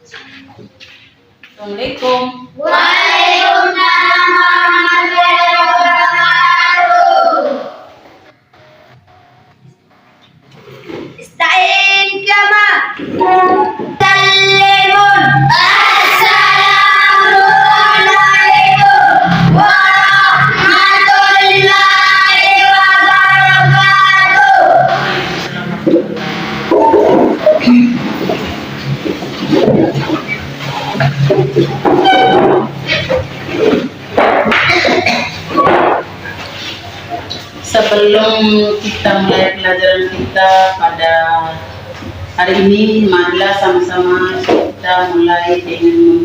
Assalamualaikum. Waalaikumsalam warahmatullahi wabarakatuh. Istain kama Sallimun. Assalamualaikum warahmatullahi wabarakatuh. Sebelum kita mulai pelajaran kita pada hari ini, marilah sama-sama kita mulai dengan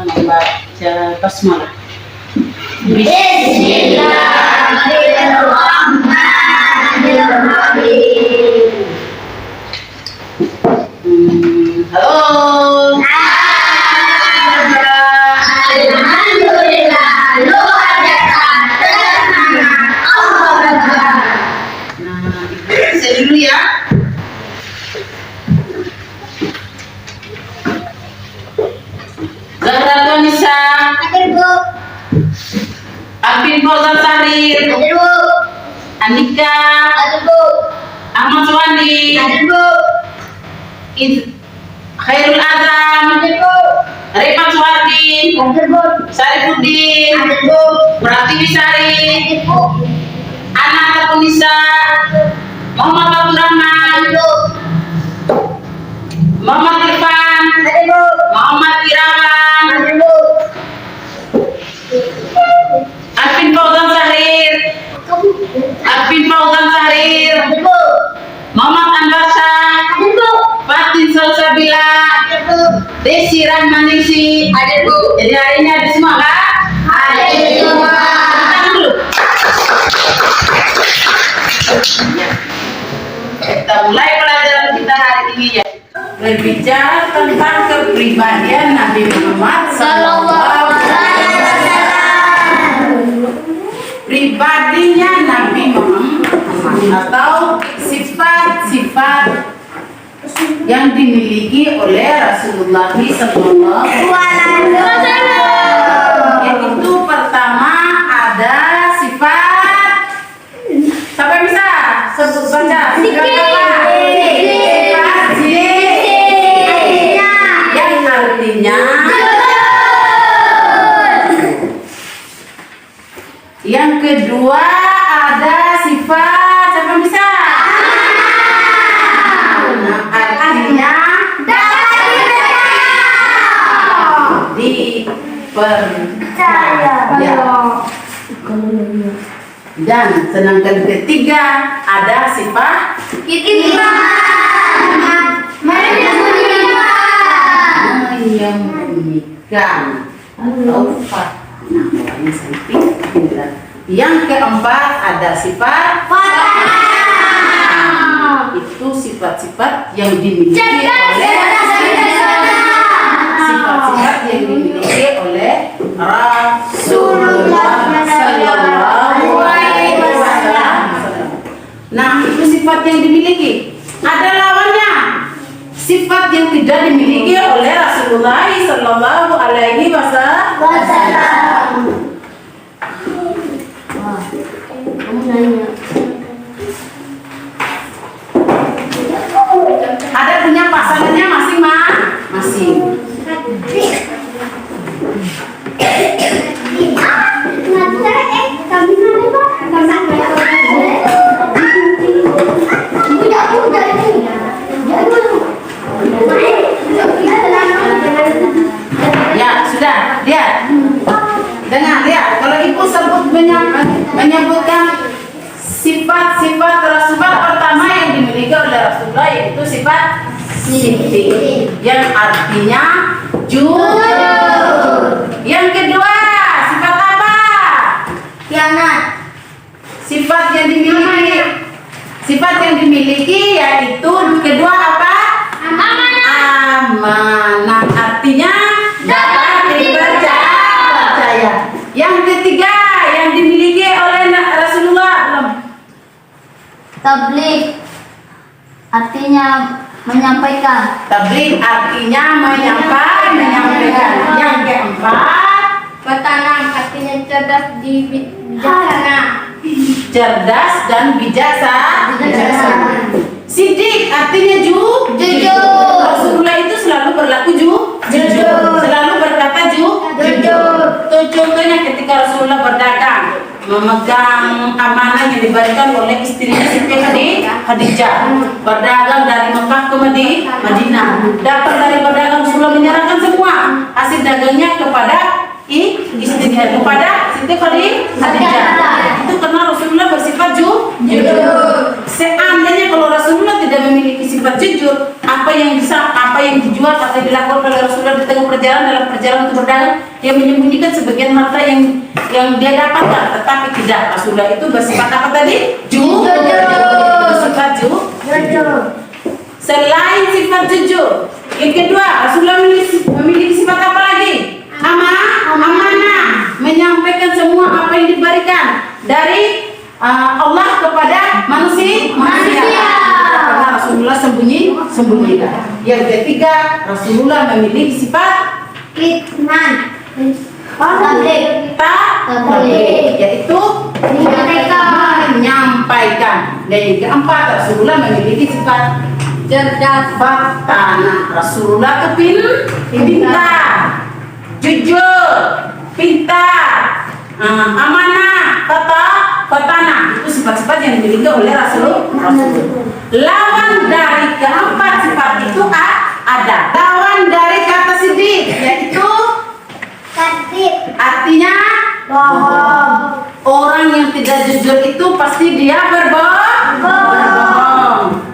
membaca basmalah. Bismillahirrahmanirrahim. Halo. Alhamdulillah, luar biasa. Nah, saya dulu ya. Zahra Tunisa, Hadir Bu, Alvin Fauzan Sarir, hadir Bu, Andika, hadir Bu, Ahmad Suwandi, hadir Bu, Khairul Azam, hadir Bu, Rifat Suwardi, hadir Bu, Sarifuddin, hadir Bu, Pratiwi Sari, hadir Bu, Anak Tunisa, Muhammad Abdul Rahman, hadir Bu, Muhammad Irfan, hadir Bu, Muhammad Irawan, hadir Bu, Alvin Fauzan Sarir, Alvin Fauzan Sarir, hadir Bu, Muhammad Anwar Shah, hadir Bu, Fatin Salsabila, hadir Bu, Desi Rahmaningsi. hadir Bu, Jadi hari ini ada semua kan? hadir Bu. Tangan dulu. Kita mulai pelajaran kita hari ini ya. Berbicara tentang kepribadian Nabi Muhammad Sallallahu alaihi wasallam. Pribadinya Nabi Muhammad atau sifat-sifat yang dimiliki oleh Rasulullah Sallallahu Alaihi Wasallam. Yaitu pertama ada sifat. Siapa yang bisa sebut baca? Sifat apa? Sifat yang artinya. Yang kedua ada sifat. Siapa yang bisa? Artinya dipercaya. Dan sedangkan ketiga ada sifat menyembunyikan atau yang keempat ada sifat itu sifat-sifat yang dimiliki oleh Rasulullah Sallallahu Alaihi Wasallam. Nah, itu sifat yang dimiliki. Ada lawannya, sifat yang tidak dimiliki oleh Rasulullah Sallallahu Alaihi Wasallam. Ada punya pasangannya masing-masing. Ya, sudah, lihat. Dengar, lihat. Kalau ibu sebut menyebutkan sifat-sifat Rasulullah pertama yang dimiliki oleh Rasulullah yaitu sifat siddiq yang artinya jujur. Yang kedua, sifat apa? Kianat. Sifat yang dimiliki yaitu kedua apa? Amanah. Artinya dapat dipercaya. Yang ketiga yang dimiliki oleh Rasulullah belum? Tabligh. Artinya Menyampaikan. Tabligh artinya menyampaikan. Yang keempat, Petanang artinya cerdas di bijaksana. cerdas dan bijaksana. Sidik artinya jujur. Rasulullah itu selalu berlaku jujur. Selalu berkata jujur. Contohnya ketika Rasulullah berdagang, memegang amanah yang diberikan oleh istrinya Siti Khadijah. Berdagang dari Mekah ke Madinah. Dapat dari berdagang Rasulullah menyerahkan semua hasil dagangnya kepada istrinya, kepada Siti Khadijah. Itu karena Rasulullah bersifat jujur. Seandainya kalau Rasulullah tidak memiliki sifat jujur, apa yang dijual atau dilakukan oleh Rasulullah di tengah dalam perjalanan untuk berdagang, dia menyembunyikan sebagian harta yang dia dapatkan, tetapi tidak. Rasulullah itu bersifat apa tadi? Jujur. Bersifat jujur. Selain sifat jujur, yang kedua, Rasulullah memiliki sifat apa lagi? Amanah, menyampaikan semua apa yang diberikan dari Allah kepada manusia. Karena Rasulullah sembunyikan. Yang ketiga, Rasulullah memiliki sifat Kitman. tabligh, yaitu menyampaikan. Dan yang keempat, Rasulullah memiliki sifat Cerdas. Fatanah. Rasulullah itu pintar, jujur, pintar, amanah, fatanah. Itu sifat-sifat yang dimiliki oleh Rasulullah. Lawan dari keempat sifat itu ada. Lawan dari kata sidik, yaitu Kadib. artinya Bohong. orang yang tidak jujur itu pasti dia berbohong.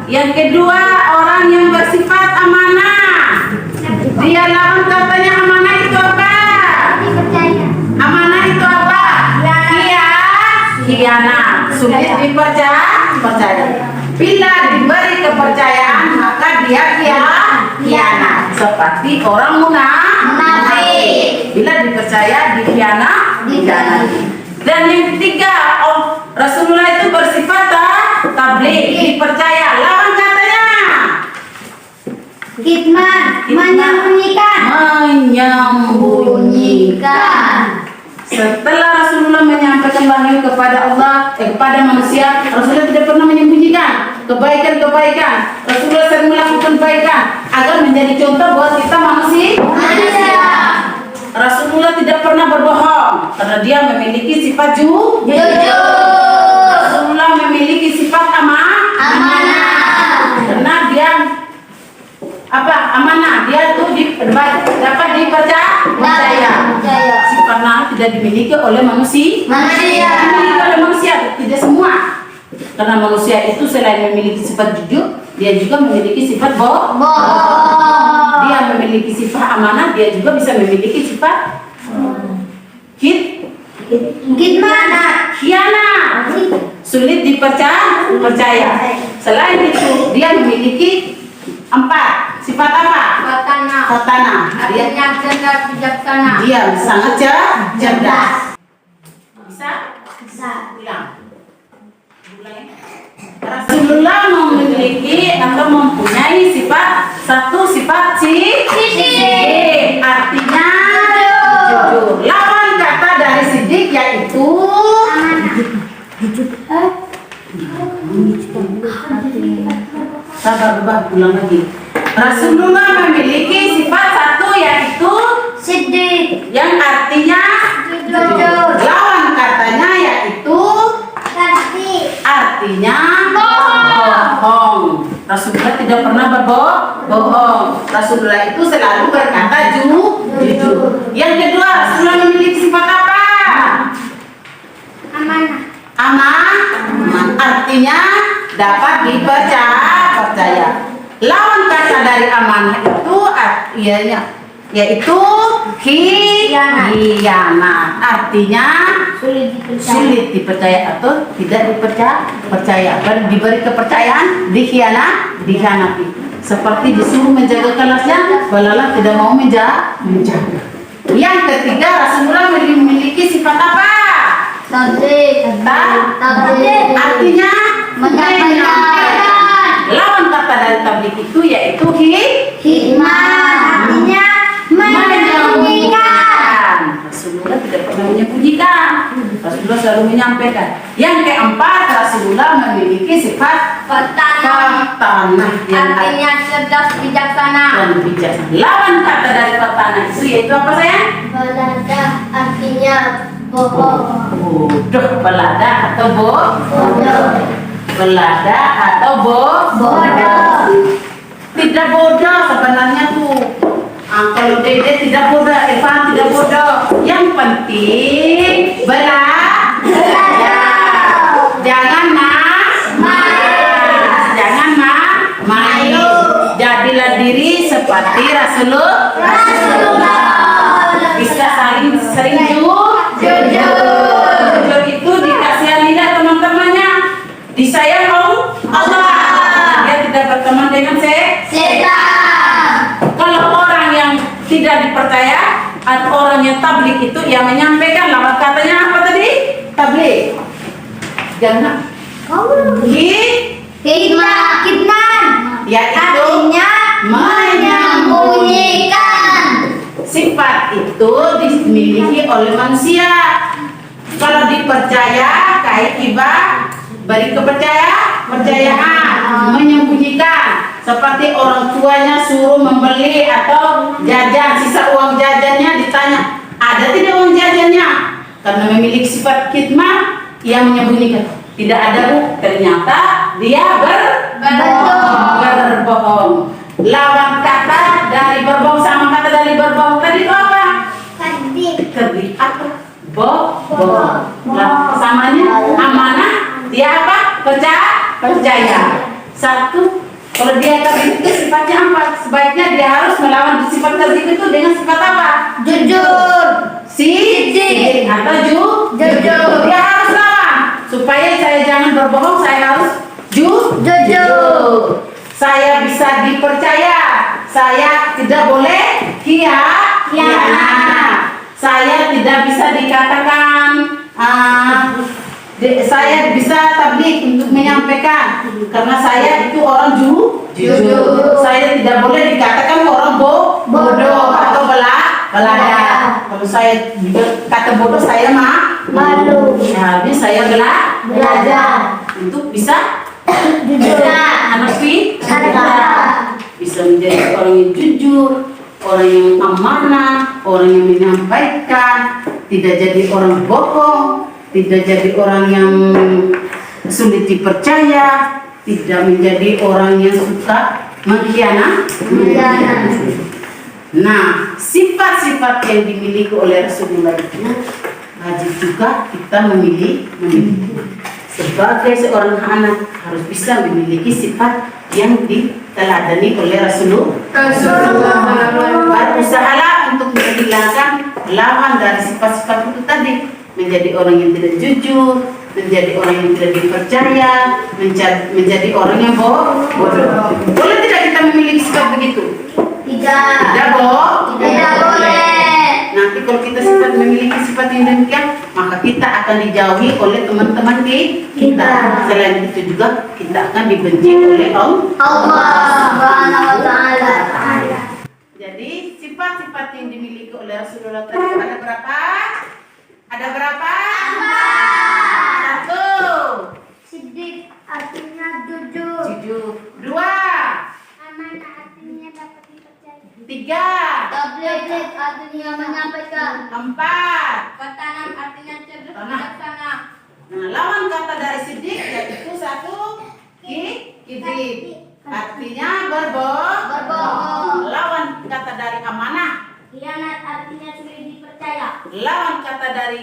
Yang kedua, orang yang bersifat amanah. Dia lawan katanya amanah itu apa? Dipercaya. Amanah itu apa? Khianat. Sulit dipercaya. Bila diberi kepercayaan maka dia khianat. Seperti orang munafik. Bila dipercaya dikhianat. Dan yang ketiga, Rasulullah itu bersifat tabligh, dipercaya. Lawan katanya Kitman. Menyembunyikan. Setelah Rasulullah menyampaikan wahyu kepada Allah, kepada manusia, Rasulullah tidak pernah menyembunyikan kebaikan. Rasulullah sering melakukan kebaikan agar menjadi contoh buat kita manusia. Rasulullah tidak pernah berbohong karena dia memiliki sifat jujur. Rasulullah memiliki sifat amanah karena dia amanah. Dia tuh dapat dipercaya. Karena tidak dimiliki oleh manusia. Dimiliki oleh manusia, tidak semua. Karena manusia itu selain memiliki sifat jujur, dia juga memiliki sifat bohong. Dia memiliki sifat amanah, dia juga bisa memiliki sifat khianat. Sulit dipercaya. Selain itu, dia memiliki 4 sifat apa? Fatanah. Artinya cerdas bijaksana. Dia sangat cerdas. Bisa? Ulang. Rasulullah memiliki atau mempunyai satu sifat sidik, artinya jujur. Lawan kata dari sidik yaitu sabar, ulang lagi. Rasulullah memiliki sifat satu yaitu Sidik. yang artinya Jujur. lawan katanya yaitu artinya bohong. Rasulullah tidak pernah berbohong. Rasulullah itu selalu berkata jujur. Yang kedua, Rasulullah memiliki sifat apa? Amanah. Artinya dapat dipercaya. Lawan kata dari amanah itu yaitu khianat. Artinya sulit dipercaya atau tidak dipercaya. Diberi kepercayaan, dikhianati. Seperti disuruh menjaga kelasnya, balalah tidak mau menjaga. Yang ketiga, Rasulullah memiliki sifat apa? Tabligh. Artinya Menyampaikan. Lawan kata dari tablik itu yaitu Hikmah artinya menyembunyikan. Rasulullah tidak pernah menyembunyikan. Rasulullah selalu menyampaikan. Yang keempat, Rasulullah memiliki sifat fatanah yang Artinya cerdas bijaksana. dan bijaksana. Lawan kata dari fatanah itu yaitu apa sayang? Balada artinya bohong. Bodoh, belada atau Bodoh. belada atau Bodoh. Tidak bodoh sebenarnya tuh. Kalau Dede tidak bodoh, Evan tidak bodoh. Yang penting belajar. Jangan jangan malu. Jadilah diri seperti Rasulullah. Bisa sering jujur itu dikasih lidah teman-temannya. Disayang Allah. Dia tidak berteman dengan Setan. kalau orang yang tidak dipercaya atau orang yang tablik itu yang menyampaikan lawan katanya apa tadi? Tablik. Jangan Hikmah yaitu artinya menyembunyikan. sifat itu dimiliki oleh manusia. Kalau dipercaya kayak ibadah beri kepercayaan, menyembunyikan. Seperti orang tuanya suruh membeli atau jajan, sisa uang jajannya ditanya, ada tidak uang jajannya? Karena memiliki sifat khidmah, ia menyembunyikan. Tidak ada bu, ternyata dia berbohong. Lawan kata dari berbohong sama kata dari berbohong tadi itu apa? Kedip apa? Bohong. Samanya amanah, dia apa? Percaya. Satu, kalau dia kadhib itu sifatnya apa? Sebaiknya dia harus melawan sifat kadhib itu dengan sifat apa? Jujur. Sidik atau jujur. Dia harus lawan. Supaya saya jangan berbohong, saya harus jujur. Saya bisa dipercaya. Saya tidak boleh khianat. Saya tidak bisa dikatakan saya bisa tablik untuk menyampaikan karena saya itu orang jujur. Saya tidak boleh dikatakan orang bodoh atau belada. Kalau saya kata bodoh saya malu. Habis saya belajar untuk bisa anak bisa menjadi orang yang jujur, orang yang amanah, orang yang menyampaikan, tidak jadi orang bohong, tidak jadi orang yang sulit dipercaya, tidak menjadi orang yang suka mengkhianati. Nah, sifat-sifat yang dimiliki oleh Rasulullah itu wajib juga kita memiliki. Sebagai seorang anak harus bisa memiliki sifat yang diteladani oleh Rasulullah. Berusahalah untuk menghilangkan lawan dari sifat-sifat itu tadi. Menjadi orang yang tidak jujur, menjadi orang yang tidak dipercaya, menjadi orang yang bodoh. Boleh tidak kita memiliki sifat begitu? Tidak boleh. Nanti kalau kita memiliki sifat yang demikian, maka kita akan dijauhi oleh teman-teman kita. Selain itu juga kita akan dibenci oleh Allah Subhanahu wa taala. Jadi sifat-sifat yang dimiliki oleh Rasulullah tadi ada berapa? Ada berapa? 1. Siddiq artinya jujur. 2. Amanah artinya dapat dipercaya. 3. Tabligh artinya menyampaikan. 4. Fatanah artinya cerdas Tanah. bijaksana. Nah, lawan kata dari sidik yaitu 1. Kidib artinya berbohong. Lawan kata dari amanah. Khianat artinya sulit dipercaya. Lawan kata dari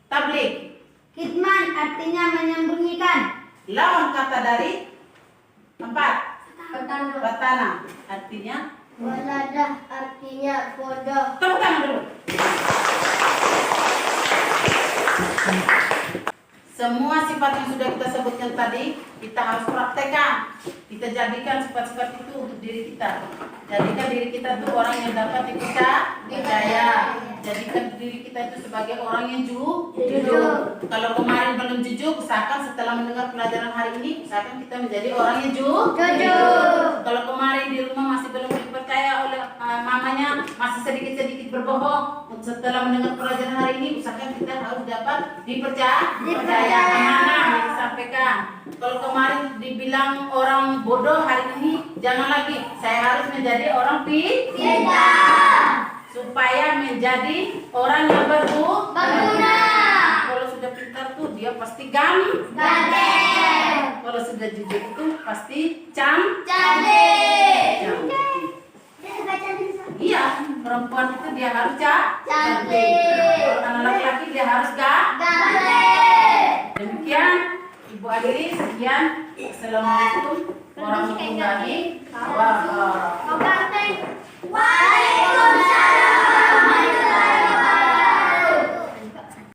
tabligh. Hikmah artinya menyembunyikan. Lawan kata dari 4. Fatanah. Fatanah artinya Waladah artinya bodoh. tepuk tangan dulu. Semua sifat yang sudah kita sebutkan tadi kita harus praktekkan. Kita jadikan sifat-sifat itu untuk diri kita. Jadikan diri kita tuh orang yang dapat dipercaya. jadikan diri kita itu sebagai orang yang jujur. Kalau kemarin belum jujur, usahakan setelah mendengar pelajaran hari ini, usahakan kita menjadi orang yang jujur. Kalau kemarin di rumah masih belum dipercaya oleh mamanya, masih sedikit-sedikit berbohong, setelah mendengar pelajaran hari ini, usahakan kita harus dapat dipercaya. Amanah yang disampaikan. Kalau kemarin dibilang orang bodoh, hari ini jangan lagi. Saya harus menjadi orang pintar supaya menjadi orang yang berguna. Kalau sudah pintar tuh dia pasti ganteng. Kalau sudah jujur itu pasti cantik. Iya, perempuan itu dia harus cantik. Kalau anak laki-laki dia harus ganteng. Demikian Ibu Adiri, sekian. Assalamualaikum warahmatullahi wabarakatuh. Waalaikumsalam.